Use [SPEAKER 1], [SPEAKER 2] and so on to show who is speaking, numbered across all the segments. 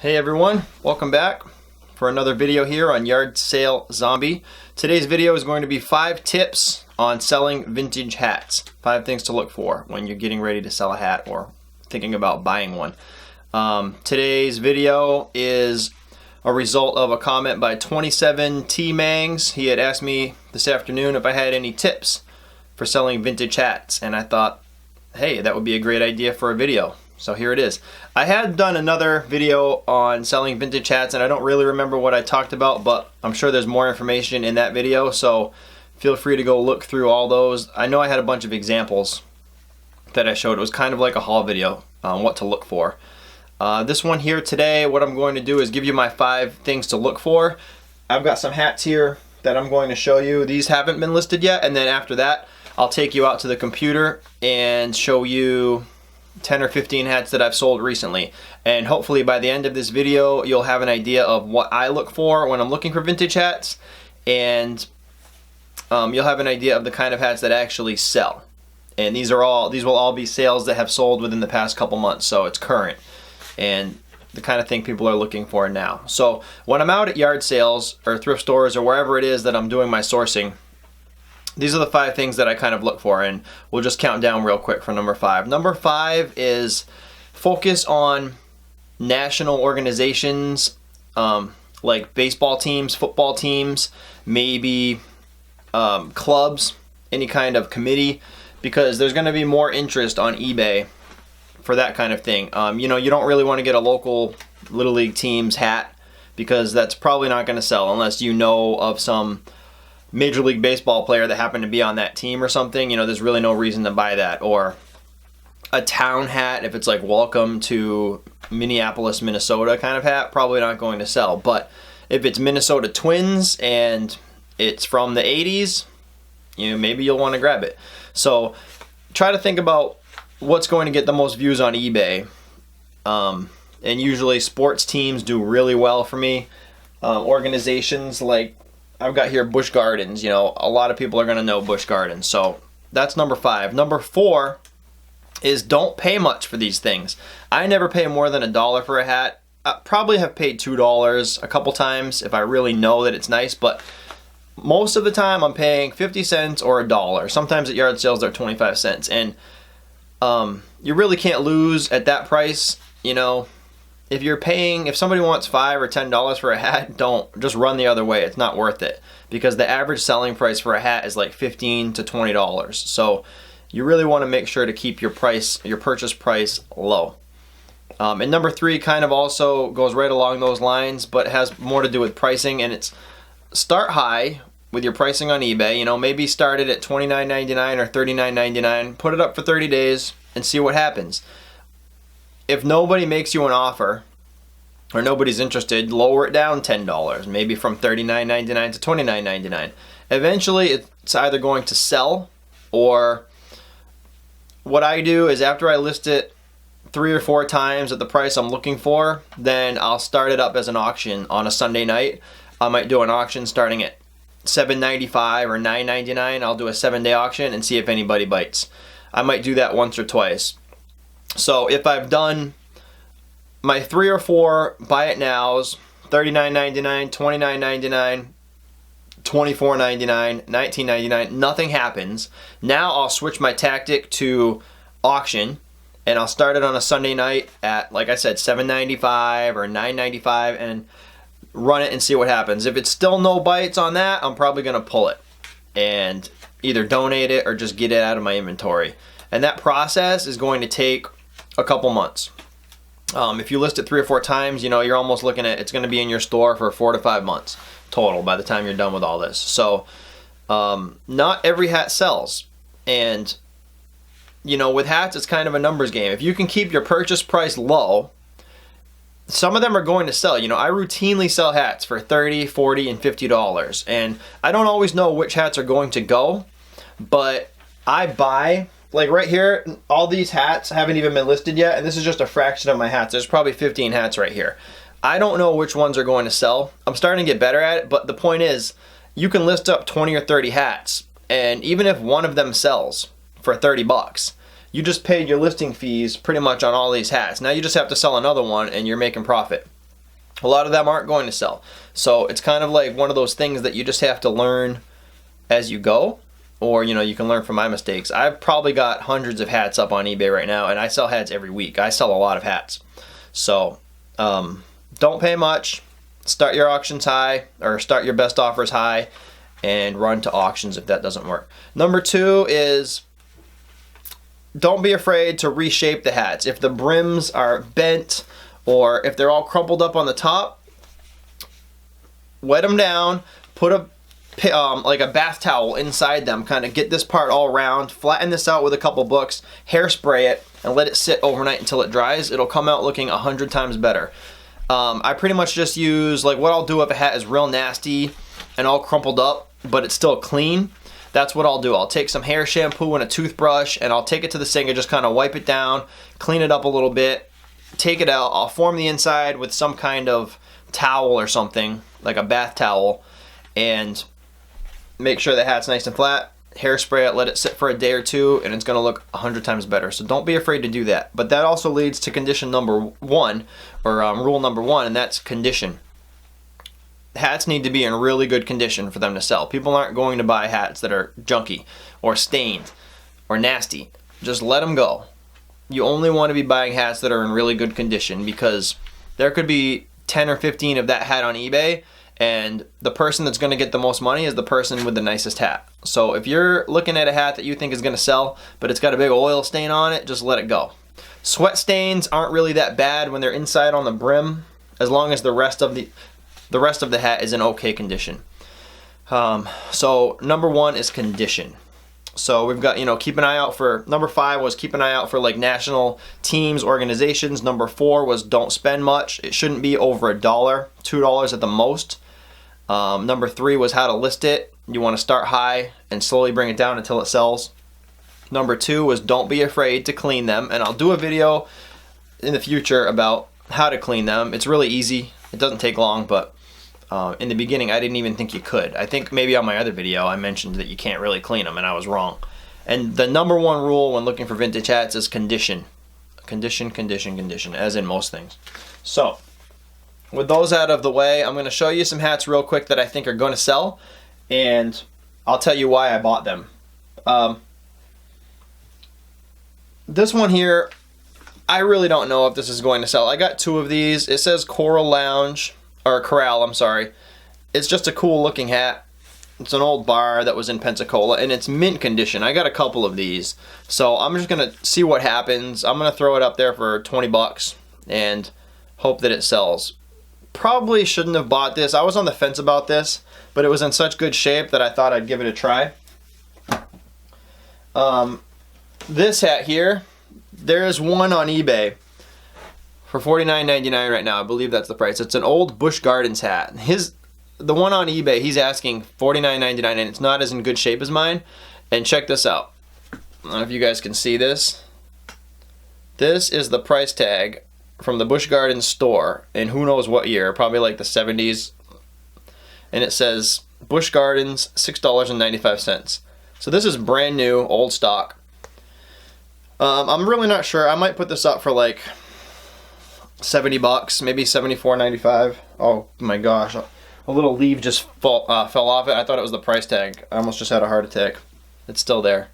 [SPEAKER 1] Hey everyone, welcome back for another video here on Yard Sale Zombie. Today's video is going to be 5 tips on selling vintage hats. 5 things to look for when you're getting ready to sell a hat or thinking about buying one. Today's video is a result of a comment by 27T-Mangs. He had asked me this afternoon if I had any tips for selling vintage hats, and I thought, hey, that would be a great idea for a video. So here it is. I had done another video on selling vintage hats and I don't really remember what I talked about, but I'm sure there's more information in that video, so feel free to go look through all those. I know I had a bunch of examples that I showed. It was kind of like a haul video on what to look for. This one here today, what I'm going to do is give you my 5 things to look for. I've got some hats here that I'm going to show you. These haven't been listed yet, and then after that I'll take you out to the computer and show you 10 or 15 hats that I've sold recently, and hopefully by the end of this video you'll have an idea of what I look for when I'm looking for vintage hats, and you'll have an idea of the kind of hats that actually sell. And these will all be sales that have sold within the past couple months, so it's current and the kind of thing people are looking for now. So when I'm out at yard sales or thrift stores or wherever it is that I'm doing my sourcing, these are the 5 things that I kind of look for, and we'll just count down real quick for number 5. Number 5 is focus on national organizations, like baseball teams, football teams, maybe clubs, any kind of committee, because there's going to be more interest on eBay for that kind of thing. You know, you don't really want to get a local Little League team's hat because that's probably not going to sell unless you know of some Major League Baseball player that happened to be on that team or something. You know, there's really no reason to buy that. Or a town hat, if it's like welcome to Minneapolis, Minnesota kind of hat, probably not going to sell. But if it's Minnesota Twins and it's from the 80s, you know, maybe you'll want to grab it. So try to think about what's going to get the most views on eBay. And usually sports teams do really well for me. Organizations like I've got here Busch Gardens. You know, a lot of people are going to know Busch Gardens. So that's number 5. Number 4 is don't pay much for these things. I never pay more than $1 for a hat. I probably have paid $2 a couple times if I really know that it's nice, but most of the time I'm paying 50 cents or $1. Sometimes at yard sales they're 25 cents. And you really can't lose at that price. You know, if somebody wants $5 or $10 for a hat, don't just run the other way. It's not worth it because the average selling price for a hat is like $15 to $20. So you really want to make sure to keep your purchase price low. And number 3 kind of also goes right along those lines, but has more to do with pricing, and it's start high with your pricing on eBay. You know, maybe start it at $29.99 or $39.99, put it up for 30 days and see what happens. If nobody makes you an offer or nobody's interested, lower it down $10, maybe from $39.99 to $29.99. Eventually it's either going to sell, or what I do is after I list it 3 or 4 times at the price I'm looking for, then I'll start it up as an auction on a Sunday night. I might do an auction starting at $7.95 or $9.99. I'll do a 7-day auction and see if anybody bites. I might do that once or twice. So if I've done my 3 or 4 buy it nows, $39.99, $29.99, $24.99, $19.99, nothing happens. Now I'll switch my tactic to auction, and I'll start it on a Sunday night at, like I said, $7.95 or $9.95 and run it and see what happens. If it's still no bites on that, I'm probably going to pull it and either donate it or just get it out of my inventory. And that process is going to take a couple months. If you list it 3 or 4 times, you know, you're almost looking at it's going to be in your store for 4 to 5 months total by the time you're done with all this. So not every hat sells, and you know, with hats it's kind of a numbers game. If you can keep your purchase price low, some of them are going to sell. You know, I routinely sell hats for $30, $40, and $50, and I don't always know which hats are going to go, but I buy, like right here, all these hats haven't even been listed yet, and this is just a fraction of my hats. There's probably 15 hats right here. I don't know which ones are going to sell. I'm starting to get better at it, but the point is, you can list up 20 or 30 hats, and even if one of them sells for 30 bucks, you just paid your listing fees pretty much on all these hats. Now you just have to sell another one and you're making profit. a lot of them aren't going to sell. So it's kind of like one of those things that you just have to learn as you go, or you can learn from my mistakes. I've probably got hundreds of hats up on eBay right now, and I sell hats every week. I sell a lot of hats. So don't pay much. Start your auctions high, or start your best offers high, and run to auctions if that doesn't work. Number 2 is don't be afraid to reshape the hats. If the brims are bent or if they're all crumpled up on the top, wet them down, put like a bath towel inside them, kind of get this part all round, flatten this out with a couple books, hairspray it, and let it sit overnight until it dries. It'll come out looking 100 times better. I pretty much just use, like, what I'll do if a hat is real nasty and all crumpled up, but it's still clean. That's what I'll do. I'll take some hair shampoo and a toothbrush, and I'll take it to the sink and just kind of wipe it down, clean it up a little bit, take it out. I'll form the inside with some kind of towel or something, like a bath towel, and make sure the hat's nice and flat. Hairspray it, let it sit for a day or two, and it's going to look 100 times better. So don't be afraid to do that. But that also leads to condition number 1, or rule number 1, and that's condition. Hats need to be in really good condition for them to sell. People aren't going to buy hats that are junky or stained or nasty. Just let them go. You only want to be buying hats that are in really good condition, because there could be 10 or 15 of that hat on eBay, and the person that's going to get the most money is the person with the nicest hat. So if you're looking at a hat that you think is going to sell, but it's got a big oil stain on it, just let it go. Sweat stains aren't really that bad when they're inside on the brim, as long as the rest of the hat is in okay condition. So number 1 is condition. So we've got, keep an eye out for, number 5 was keep an eye out for like national teams, organizations. Number 4 was don't spend much. It shouldn't be over $1, $2 at the most. Number 3 was how to list it. You want to start high and slowly bring it down until it sells. Number 2 was don't be afraid to clean them, and I'll do a video in the future about how to clean them. It's really easy. It doesn't take long, but in the beginning I didn't even think you could. I think maybe on my other video I mentioned that you can't really clean them, and I was wrong. And the number 1 rule when looking for vintage hats is condition. Condition, condition, condition, as in most things. So with those out of the way, I'm going to show you some hats real quick that I think are going to sell, and I'll tell you why I bought them. This one here, I really don't know if this is going to sell. I got 2 of these. It says Corral, I'm sorry. It's just a cool looking hat. It's an old bar that was in Pensacola, and it's mint condition. I got a couple of these, so I'm just gonna see what happens. I'm gonna throw it up there for 20 bucks and hope that it sells. Probably shouldn't have bought this. I was on the fence about this, but it was in such good shape that I thought I'd give it a try. This hat here, there is one on eBay for $49.99 right now. I believe that's the price. It's an old Busch Gardens hat. The one on eBay, he's asking $49.99, and it's not as in good shape as mine. And check this out. I don't know if you guys can see this. This is the price tag from the Busch Gardens store in who knows what year, probably like the 70s. And it says Busch Gardens, $6.95. So this is brand new, old stock. I'm really not sure. I might put this up for like 70 bucks, maybe $74.95. Oh my gosh. A little leaf just fell off it. I thought it was the price tag. I almost just had a heart attack. It's still there.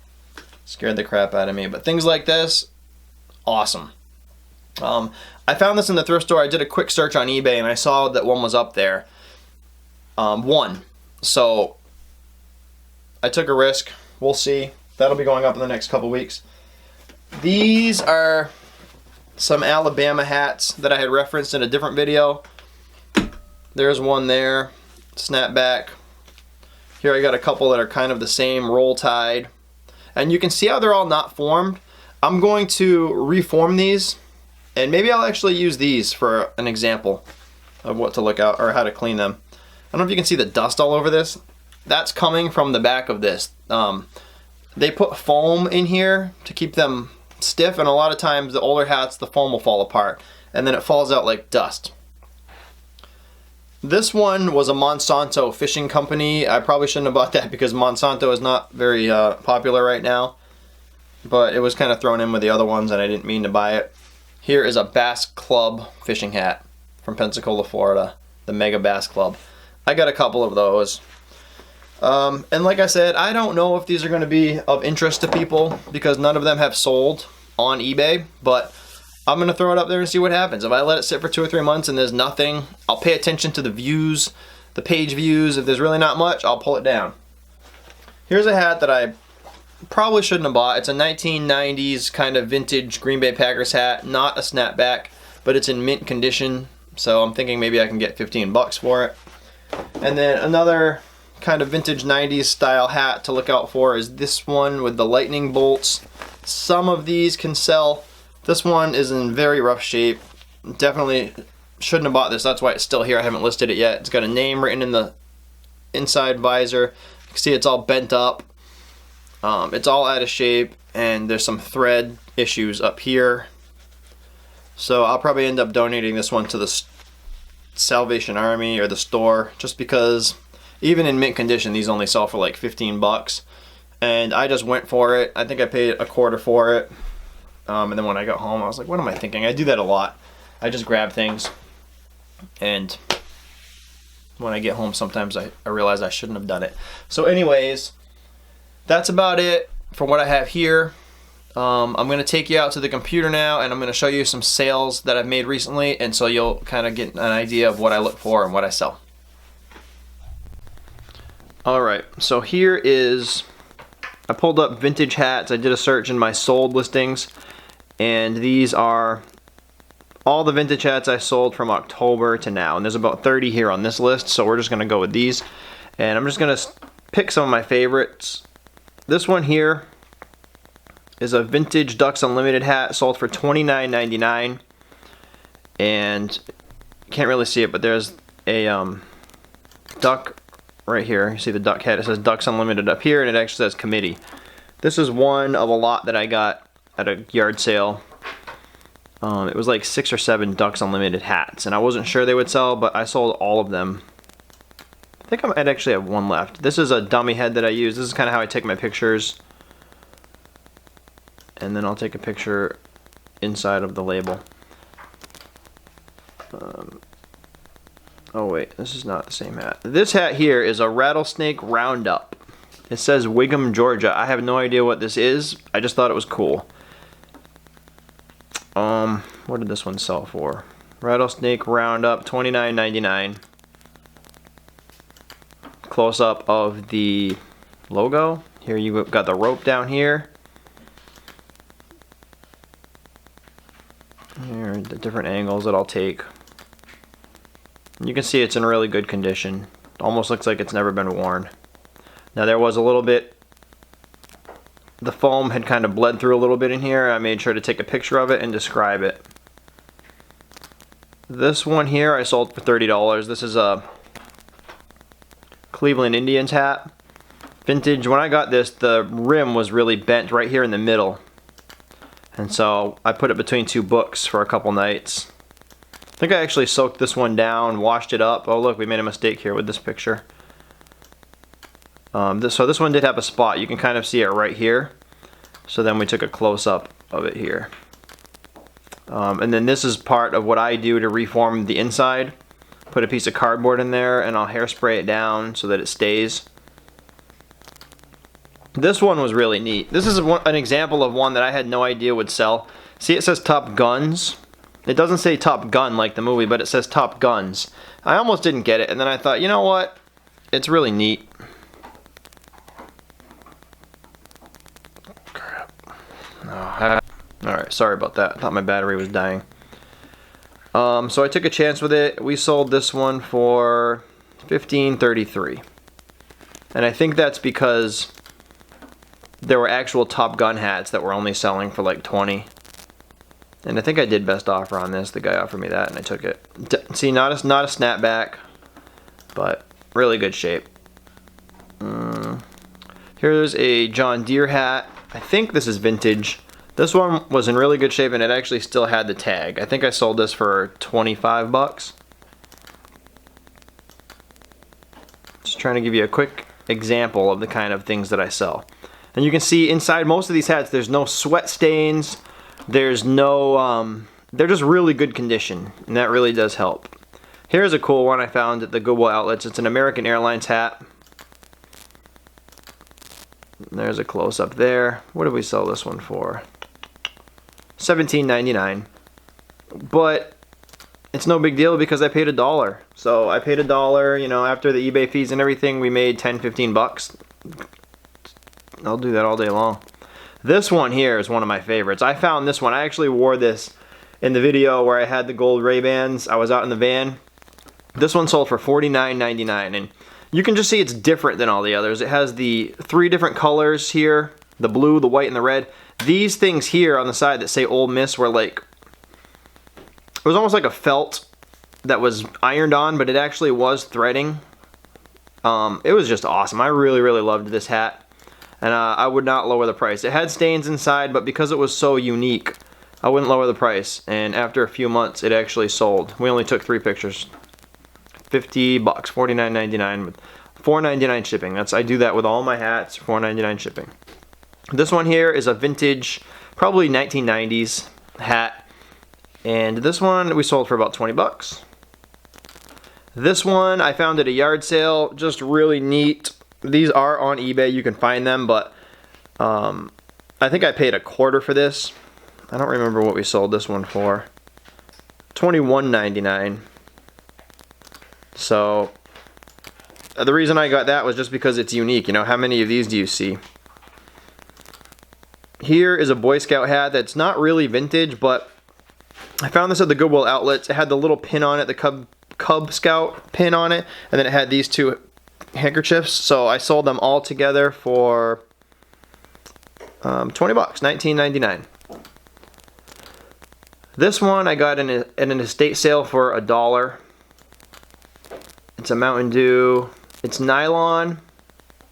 [SPEAKER 1] Scared the crap out of me. But things like this, awesome. I found this in the thrift store. I did a quick search on eBay and I saw that one was up there. So I took a risk. We'll see. That'll be going up in the next couple weeks. These are some Alabama hats that I had referenced in a different video. There's one there, snapback. Here I got a couple that are kind of the same, roll tide. And you can see how they're all not formed. I'm going to reform these, and maybe I'll actually use these for an example of what to look out, or how to clean them. I don't know if you can see the dust all over this. That's coming from the back of this. They put foam in here to keep them stiff, and a lot of times the older hats, the foam will fall apart, and then it falls out like dust. This one was a Monsanto fishing company. I probably shouldn't have bought that because Monsanto is not very popular right now. But it was kind of thrown in with the other ones and I didn't mean to buy it. Here is a Bass Club fishing hat from Pensacola, Florida, the Mega Bass Club. I got a couple of those. And like I said, I don't know if these are going to be of interest to people because none of them have sold on eBay, but I'm going to throw it up there and see what happens. If I let it sit for 2 or 3 months and there's nothing, I'll pay attention to the views, the page views. If there's really not much, I'll pull it down. Here's a hat that I probably shouldn't have bought. It's a 1990s kind of vintage Green Bay Packers hat, not a snapback, but it's in mint condition, so I'm thinking maybe I can get 15 bucks for it. And then another kind of vintage 90s style hat to look out for is this one with the lightning bolts. Some of these can sell. This one is in very rough shape. Definitely shouldn't have bought this. That's why it's still here. I haven't listed it yet. It's got a name written in the inside visor. You can see it's all bent up. It's all out of shape, and there's some thread issues up here. So I'll probably end up donating this one to the Salvation Army or the store, just because even in mint condition these only sell for like 15 bucks. And I just went for it. I think I paid a quarter for it. And then when I got home I was like, what am I thinking? I do that a lot. I just grab things, and when I get home sometimes I realize I shouldn't have done it. So anyways, that's about it for what I have here. I'm going to take you out to the computer now, and I'm going to show you some sales that I've made recently, and so you'll kind of get an idea of what I look for and what I sell. Alright, so here is, I pulled up vintage hats. I did a search in my sold listings, and these are all the vintage hats I sold from October to now, and there's about 30 here on this list, so we're just going to go with these, and I'm just going to pick some of my favorites. This one here is a vintage Ducks Unlimited hat, sold for $29.99, and you can't really see it, but there's a duck right here. You see the duck head. It says Ducks Unlimited up here, and it actually says committee. This is one of a lot that I got at a yard sale. It was like 6 or 7 Ducks Unlimited hats, and I wasn't sure they would sell, but I sold all of them. I think I might actually have one left. This is a dummy head that I use. This is kind of how I take my pictures. And then I'll take a picture inside of the label. Oh wait, this is not the same hat. This hat here is a Rattlesnake Roundup. It says Wiggum, Georgia. I have no idea what this is. I just thought it was cool. What did this one sell for? Rattlesnake Roundup, $29.99. Close up of the logo. Here you got the rope down here. Here are the different angles that I'll take. You can see it's in really good condition. Almost looks like it's never been worn. Now there was a little bit, the foam had kind of bled through a little bit in here. I made sure to take a picture of it and describe it. This one here I sold for $30. This is a Cleveland Indians hat. Vintage. When I got this, the rim was really bent right here in the middle. And so I put it between 2 books for a couple nights. I think I actually soaked this one down, washed it up. Oh look, we made a mistake here with this picture. So this one did have a spot. You can kind of see it right here. So then we took a close-up of it here. And then this is part of what I do to reform the inside. Put a piece of cardboard in there and I'll hairspray it down so that it stays. This one was really neat. This is an example of one that I had no idea would sell. See, it says Top Guns. It doesn't say Top Gun like the movie, but it says Top Guns. I almost didn't get it, and then I thought, you know what? It's really neat. Crap. Oh, alright, sorry about that. I thought my battery was dying. So I took a chance with it. We sold this one for $15.33. And I think that's because there were actual Top Gun hats that were only selling for like $20. And I think I did best offer on this. The guy offered me that and I took it. See, not a snapback, but really good shape. Here's a John Deere hat. I think this is vintage. This one was in really good shape and it actually still had the tag. I think I sold this for 25 bucks. Just trying to give you a quick example of the kind of things that I sell. And you can see inside most of these hats there's no sweat stains. There's no, they're just really good condition, and that really does help. Here's a cool one I found at the Goodwill outlets. It's an American Airlines hat. There's a close-up there. What did we sell this one for? $17.99. But it's no big deal because I paid $1. So I paid $1, you know, after the eBay fees and everything, we made 10-15 bucks. I'll do that all day long. This one here is one of my favorites. I found this one. I actually wore this in the video where I had the gold Ray-Bans. I was out in the van. This one sold for $49.99, and you can just see it's different than all the others. It has the 3 different colors here, the blue, the white, and the red. These things here on the side that say Ole Miss were like, it was almost like a felt that was ironed on, but it actually was threading. It was just awesome. I really, really loved this hat. And I would not lower the price. It had stains inside, but because it was so unique, I wouldn't lower the price. And after a few months, it actually sold. We only took 3 pictures. 50 bucks, $49.99 with $4.99 shipping. I do that with all my hats, $4.99 shipping. This one here is a vintage, probably 1990s hat. And this one we sold for about 20 bucks. This one I found at a yard sale, just really neat. These are on eBay, you can find them, but I think I paid $1/4 for this. I don't remember what we sold this one for. $21.99. So the reason I got that was just because it's unique. You know, how many of these do you see? Here is a Boy Scout hat that's not really vintage, but I found this at the Goodwill outlets. It had the little pin on it, the Cub Scout pin on it, and then it had these 2 handkerchiefs, so I sold them all together for 20 bucks, $19.99. This one I got in an estate sale for $1. It's a Mountain Dew. It's nylon,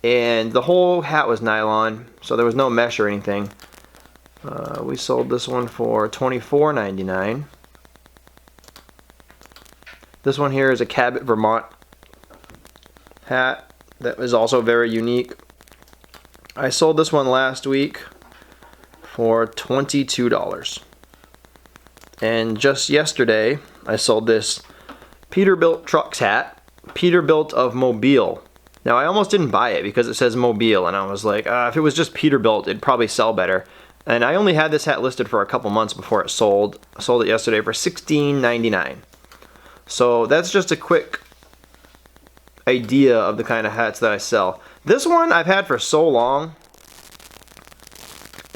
[SPEAKER 1] and the whole hat was nylon, so there was no mesh or anything. We sold this one for $24.99. This one here is a Cabot, Vermont hat that is also very unique. I sold this one last week for $22. And just yesterday I sold this Peterbilt Trucks hat, Peterbilt of Mobile. Now I almost didn't buy it because it says Mobile, and I was like, if it was just Peterbilt it'd probably sell better. And I only had this hat listed for a couple months before it sold. I sold it yesterday for $16.99. So that's just a quick idea of the kind of hats that I sell. This one I've had for so long,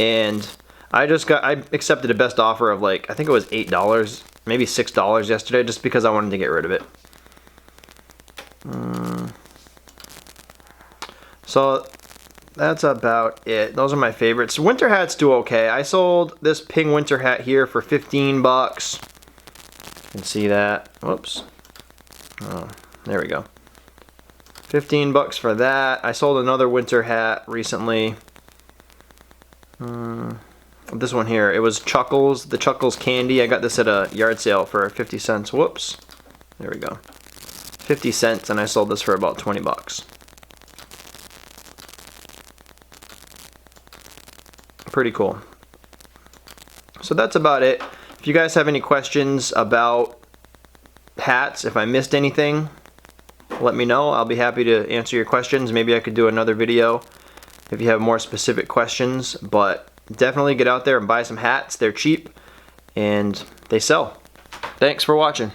[SPEAKER 1] and I accepted a best offer of, like, I think it was $8, maybe $6 yesterday, just because I wanted to get rid of it. So that's about it. Those are my favorites. Winter hats do okay. I sold this Ping winter hat here for 15 bucks. You can see that. Whoops. Oh, there we go. 15 bucks for that. I sold another winter hat recently. This one here, it was Chuckles, the Chuckles candy. I got this at a yard sale for 50 cents. Whoops. There we go. 50 cents, and I sold this for about 20 bucks. Pretty cool. So that's about it. If you guys have any questions about hats, if I missed anything, let me know. I'll be happy to answer your questions. Maybe I could do another video if you have more specific questions, but definitely get out there and buy some hats. They're cheap and they sell. Thanks for watching.